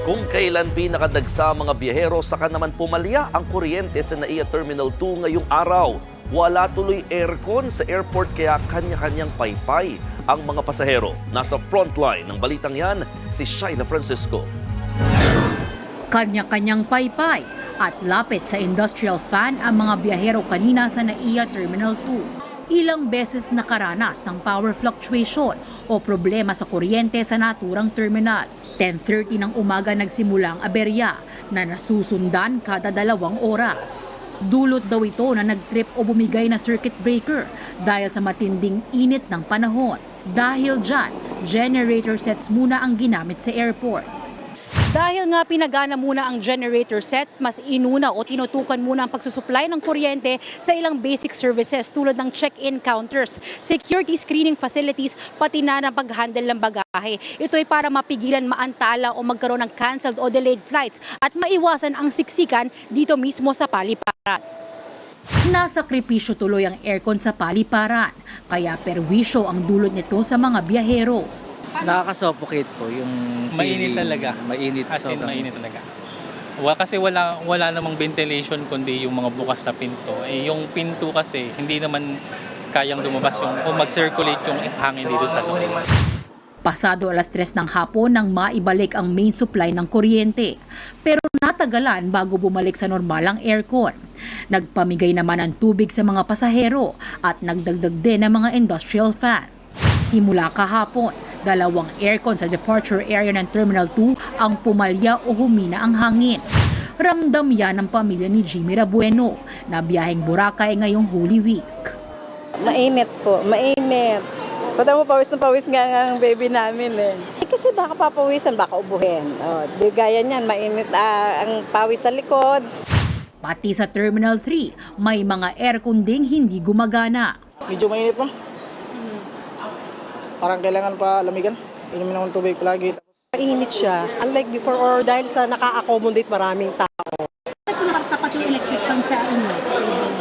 Kung kailan pinakadagsa mga biyahero, saka naman pumalya ang kuryente sa NAIA Terminal 2 ngayong araw. Wala tuloy aircon sa airport kaya kanya-kanyang paypay ang mga pasahero. Nasa frontline ng balitang yan, si Shaila Francisco. Kanya-kanyang paypay at lapit sa industrial fan ang mga biyahero kanina sa NAIA Terminal 2. Ilang beses nakaranas ng power fluctuation o problema sa kuryente sa naturang terminal. 10:30 ng umaga nagsimula ang aberya na nasusundan kada 2 oras. Dulot daw ito na nagtrip o bumigay na circuit breaker dahil sa matinding init ng panahon. Dahil dyan, generator sets muna ang ginamit sa airport. Dahil nga pinagana muna ang generator set, mas inuna o tinutukan muna ang pagsusupply ng kuryente sa ilang basic services tulad ng check-in counters, security screening facilities, pati na ng pag-handle ng bagahe. Ito ay para mapigilan maantala o magkaroon ng cancelled o delayed flights at maiwasan ang siksikan dito mismo sa paliparan. Nasakripisyo tuloy ang aircon sa paliparan, kaya perwisyo ang dulot nito sa mga biyahero. Nakaka-suffocate po yung Mainit feeling. talaga. Mainit. As in, sobrang mainit talaga. Kasi wala namang ventilation kundi yung mga bukas na pinto. Yung pinto kasi hindi naman kayang lumabas o mag-circulate yung hangin dito sa loob. Pasado 3:00 ng hapon nang maibalik ang main supply ng kuryente. Pero natagalan bago bumalik sa normal ang aircon. Nagpamigay naman ng tubig sa mga pasahero at nagdagdag din ng mga industrial fan. Simula kahapon, 2 aircon sa departure area ng Terminal 2 ang pumalya o humina ang hangin. Ramdam yan ng pamilya ni Jimmy Rabueno na biyaheng Boracay ngayong Holy Week. Mainit po, mainit. Pata mo, pawis na pawis nga ang baby namin eh. Kasi baka papawisan, baka ubuhin. Di gaya niyan, mainit ang pawis sa likod. Pati sa Terminal 3, may mga aircon ding hindi gumagana. Medyo mainit mo. Parang kailangan pa lamigan. Inumin ako ng tubig palagi. Mainit siya, unlike before or dahil sa naka-accommodate maraming tao. Tapat yung electric fan sa inyo?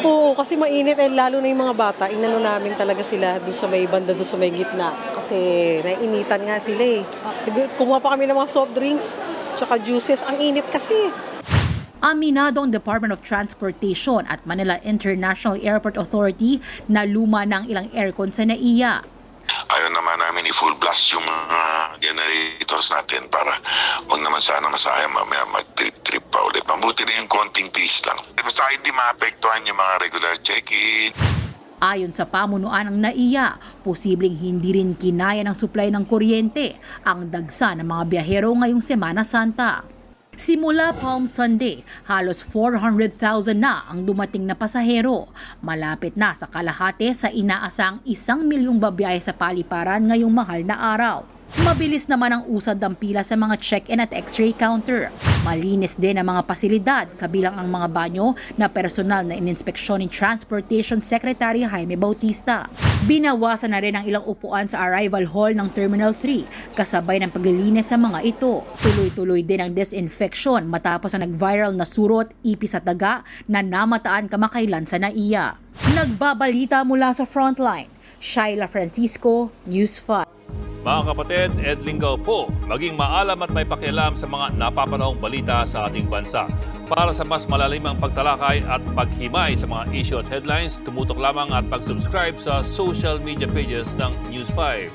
Oo, kasi mainit eh, lalo na yung mga bata. Inano namin talaga sila doon sa may banda, doon sa may gitna. Kasi naiinitan nga sila eh. Kumuha pa kami ng mga soft drinks, tsaka juices. Ang init kasi. Aminado ang Department of Transportation at Manila International Airport Authority na luma ng ilang aircon sa NAIA. Ayaw naman namin i-full blast yung mga generators natin para huwag naman sana masayang mamaya mag-trip-trip pa ulit. Mabuti na yung konting tiis lang. Basta hindi maapektuhan yung mga regular check-in. Ayon sa pamunuan ng NAIA, posibleng hindi rin kinaya ng supply ng kuryente ang dagsa ng mga biyahero ngayong Semana Santa. Simula Palm Sunday, halos 400,000 na ang dumating na pasahero. Malapit na sa kalahati sa inaasang 1 milyong babiyahe sa paliparan ngayong mahal na araw. Mabilis naman ang usad ng pila sa mga check-in at x-ray counter. Malinis din ang mga pasilidad, kabilang ang mga banyo na personal na ininspeksyon ni Transportation Secretary Jaime Bautista. Binawasan na rin ang ilang upuan sa arrival hall ng Terminal 3, kasabay ng paglilinis sa mga ito. Tuloy-tuloy din ang disinfection matapos ang nag-viral na surot, ipis at daga na namataan kamakailan sa NAIA. Nagbabalita mula sa Frontline, Shaila Francisco, News 5. Mga kapatid, Ed Lingaw po, maging maalam at may pakialam sa mga napapanahong balita sa ating bansa. Para sa mas malalimang pagtalakay at paghimay sa mga issue at headlines, tumutok lamang at pag-subscribe sa social media pages ng News 5.